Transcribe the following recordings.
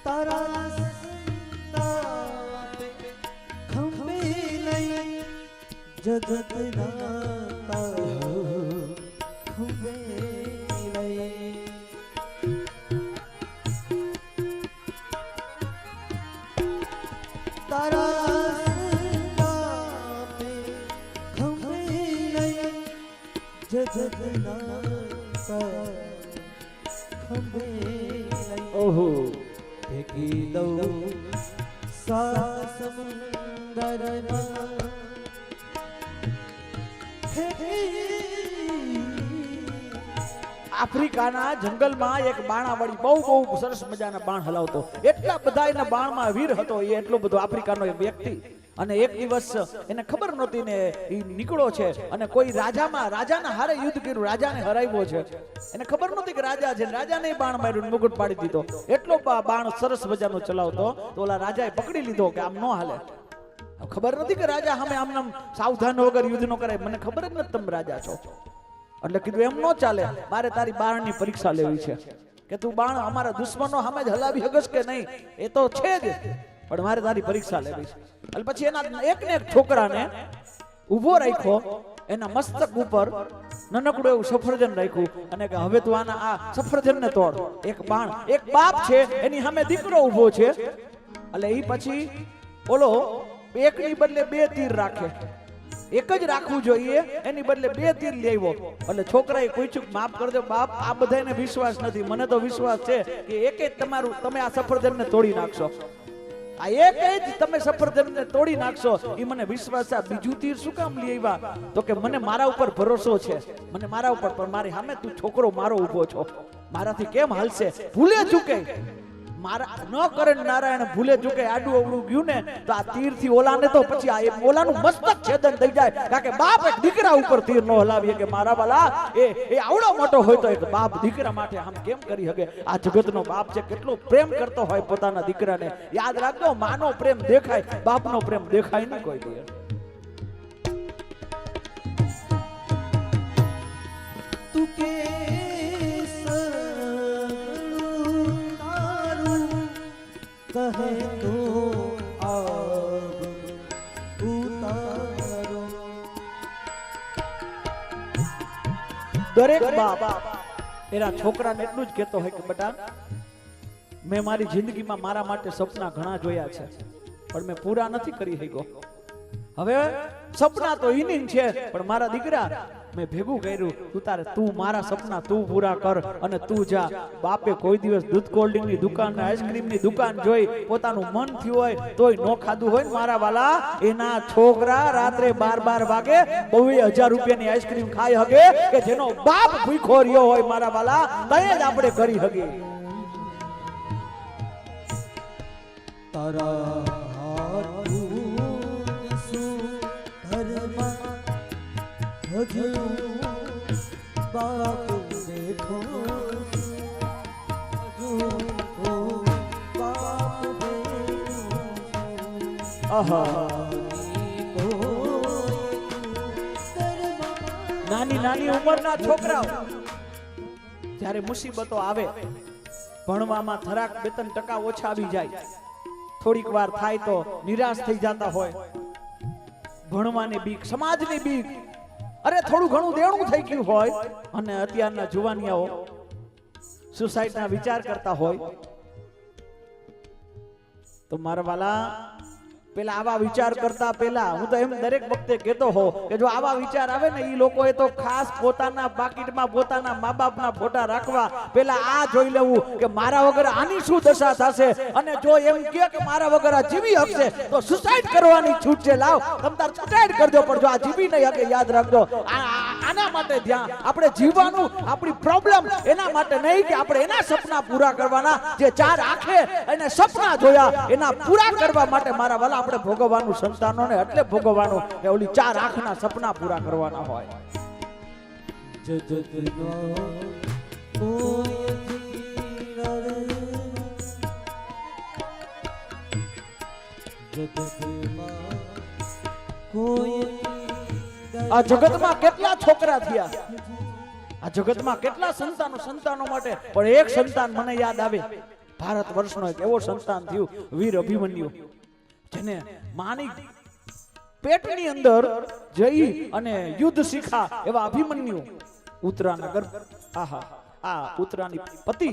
તારા સંતાપે ખંભે લઈ જગતના ખંભે લઈ તારા સંતાપે ખંભે લઈ જગતના ખંભે લઈ ઓહો ફેંકી દઉં સારા સમુંદરમાં આફ્રિકાના જંગલમાં એક બાણાવાળી બહુ સરસ મજાના બાણ હલાવતો, એટલા બધા એના બાણમાં વીર હતો. એ એટલો બધો આફ્રિકાનો એક વ્યક્તિ, અને એક દિવસ એને ખબર નહોતી ને એ નીકળો છે અને કોઈ રાજાના હારે યુદ્ધ કર્યું, રાજાને હરાવ્યો છે. એને ખબર નહોતી કે રાજા છે, રાજાને બાણ માર્યું, મુગટ પાડી દીધો. એટલો બાણ સરસ મજાનો ચલાવતો તો ઓલા રાજાએ પકડી લીધો કે આમ ન હાલે. ખબર નથી કે રાજા સામે આમ સાવધાન વગર યુદ્ધ ન કરાય. મને ખબર જ નથી તમે રાજા છો. એટલે કીધું એમ ન ચાલે, મારે તારી બાણની પરીક્ષા લેવી છે કે તું બાણ અમારા દુશ્મનો સામે જ હલાવી શકસ કે નહીં. એ તો છે જ, પણ મારે તારી પરીક્ષા લેવી છે. એટલે પછી એના એકને એક છોકરાને ઊભો રાખ્યો, એના મસ્તક ઉપર નાનકડું એવું સફરજન રાખ્યું અને કે હવે તું આના આ સફરજનને તોડ. એક બાણ, એક બાપ છે એની સામે દીકરો ઊભો છે. એટલે એ પછી ઓલો એકની બદલે બે તીર રાખે. એક જ રાખવું જોઈએ, એની બદલે બે તીર લઈ આવ્યો. એટલે છોકરાએ પૂછ્યું માફ કરજો બાપ, આ બધાને વિશ્વાસ નથી, મને તો વિશ્વાસ છે કે એક જ તમે આ સફરજનને તોડી નાખશો. આ એક જ તમે સફરજનને તોડી નાખશો એ મને વિશ્વાસ છે. બીજું તીર શું કામ લઈ આવ્યા? તો કે મને મારા ઉપર ભરોસો છે, મને મારા ઉપર, પણ મારી સામે તું છોકરો મારો ઊભો છો, મારાથી કેમ હાલશે? ભૂલે ચૂકે મારા ન કરે નારાયણ, ભૂલે ચૂકે આડું અવળું ગયું ને તો આ તીર થી ઓલાને તો પછી આ ઓલાનું મસ્તક છેદન થઈ જાય. કારણ કે બાપ એક દીકરા ઉપર તીર ન હલાવીએ કે મારા વાલા એ આવડો મોટો હોય તો એક બાપ દીકરા માટે આમ કેમ કરી શકે? આ જગતનો બાપ છે, કેટલો પ્રેમ કરતો હોય પોતાના દીકરાને. યાદ રાખજો, માનો પ્રેમ દેખાય, બાપનો પ્રેમ દેખાય નહીં કોઈ દી. તું કે કહે તો આગ ઉતારો. દરેક બાપ એના છોકરાને એટલું જ કહેતો હોય કે બેટા, મેં મારી જિંદગીમાં મારા માટે સપના ઘણા જોયા છે, પણ મેં પૂરા નથી કરી શક્યો. હવે સપના તો ઈની છે, પણ મારા દીકરા મેં ભેગું કર્યું, તું મારા સપના તું પૂરા કર અને તું જા. બાપે કોઈ દિવસ દૂધ કોલ્ડ ની દુકાન, આઈસ્ક્રીમની દુકાન જોઈ પોતાનું મન થયું હોય તોય નો ખાધું હોય ને મારા વાલા, એના છોકરા રાત્રે 12 વાગે 1000 રૂપિયાની આઈસ્ક્રીમ ખાઈ હગે કે જેનો બાપ ભૂખો રહ્યો હોય મારા વાલા, તય જ આપણે કરી હગે. તારા હજુ બાપ બેઠો, હજુ બાપ બેઠો. નાની ઉંમરના છોકરાઓ જ્યારે મુસીબતો આવે, ભણવામાં થોડાક 2-3% ઓછા આવી જાય, થોડીક વાર થાય તો નિરાશ થઈ જતા હોય. ભણવાની બીક, સમાજની બીક, અરે થોડું ઘણું દેણું થઈ ગયું હોય, અને અત્યારના જુવાનિયાઓ સુસાઇડના વિચાર કરતા હોય, તો મારા વાલા પેલા આવા વિચાર કરતા પહેલા હું તો એમ દરેક વખતે કહેતો હો કે જો આવા વિચાર આવે ને, એ લોકોએ તો ખાસ પોતાના પાકીટમાં પોતાના મા બાપના ફોટા રાખવા પહેલા આ જોઈ લેવું કે મારા વગર આની શું દશા થશે. અને જો એમ કહે કે મારા વગર આ જીવી હકશે તો સુસાઇડ કરવાની છૂટ છે. લાવ તમ તાર સુસાઇડ કરજો, પણ જો આ જીવી નહીં હકે યાદ રાખજો, આના માટે ધ્યાન, આપણે જીવવાનું, આપણી પ્રોબ્લેમ એના માટે નહીં કે આપણે એના સપના પૂરા કરવાના. જે 4 આંખે એને સપના જોયા એના પૂરા કરવા માટે મારા વાલા આપણે ભોગવવાનું, સંતાનોને એટલે ભોગવવાનું કે ઓલી 4 આંખના સપના પૂરા કરવાના હોય. આ જગતમાં કેટલા છોકરા થયા, આ જગતમાં કેટલા સંતાનો માટે, પણ એક સંતાન મને યાદ આવે, ભારત વર્ષનો એક એવો સંતાન થયું વીર અભિમન્યુ, જેને માની પેટની અંદર જઈ અને યુદ્ધ શીખા એવા અભિમન્યુ ઉત્તરાના ગર્ભ, આહા આ ઉત્તરાની પતિ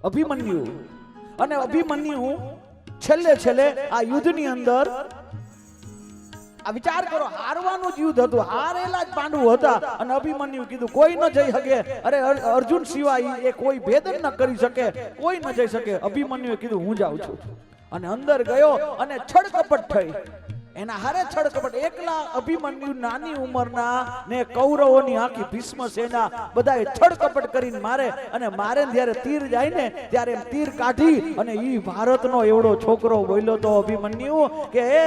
અભિમન્યુ, અને અભિમન્યુ છેલ્લે છેલ્લે આ યુદ્ધની અંદર આ વિચાર કરો, હારવાનું જ યુદ્ધ હતું, હારેલા જ પાંડવો હતા, અને અભિમન્યુ કીધું કોઈ ન જઈ શકે, અરે અર્જુન સિવાય એ કોઈ ભેદ ન કરી શકે, કોઈ ન જઈ શકે. અભિમન્યુએ કીધું હું જાઉં છું, અને અંદર ગયો અને છળકપટ થઈ. એના હારે છળકપટ, એકલા અભિમન્યુ નાની ઉંમરના ને કૌરવોની આખી ભીષ્મ સેના બધાએ છળકપટ કરીને મારે, અને મારે જ્યારે તીર જાય ને ત્યારે તીર કાઢી અને ઈ ભારતનો એવડો છોકરો બોલ્યો તો અભિમન્યુ કે હે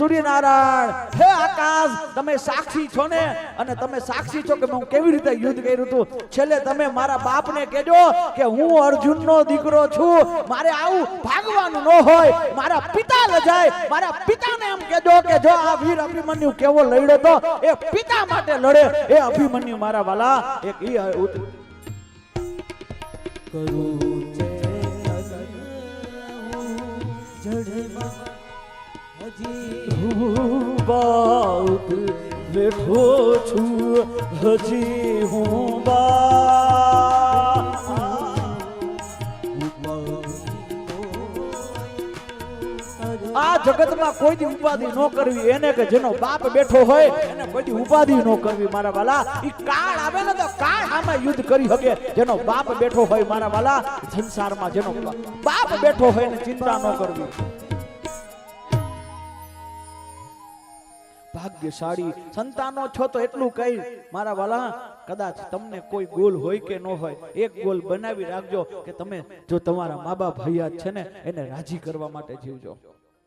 સૂર્યનારાયણ, હે આકાશ, તમે સાક્ષી છો ને, અને તમે સાક્ષી છો કે હું કેવી રીતે યુદ્ધ કર્યું હતું. છેલ્લે તમે મારા બાપને કહેજો કે હું અર્જુનનો દીકરો છું, મારે આવું ભાગવાનું ન હોય, મારા પિતા લજાય, મારા પિતાને એમ કહેજો કે જો આ વીર અભિમન્યુ કેવો લડ્યો તો એ પિતા માટે લડે. એ અભિમન્યુ મારા વાલા એક ઈ કરું છે જડમાં હજી બાપ બેઠો છું, હજી હું બા આ જગતમાં કોઈ દી ઉપાધિ ન કરવી, એને કે જેનો બાપ બેઠો હોય એને કોઈ દી ઉપાધિ ન કરવી મારા વાલા. ઈ કાળ આવે ને તો કાળ આમાં યુદ્ધ કરી શકે, જેનો બાપ બેઠો હોય મારા વાલા સંસારમાં, જેનો બાપ બેઠો હોય એને ચિંતા ન કરવી. ભાગ્યશાળી સંતાનો છો તો એટલું કઈ મારા વાલા, કદાચ તમને કોઈ ગોલ હોય કે ન હોય, એક ગોલ બનાવી રાખજો કે તમે જો તમારા મા બાપ હયાત છે ને એને રાજી કરવા માટે જીવજો.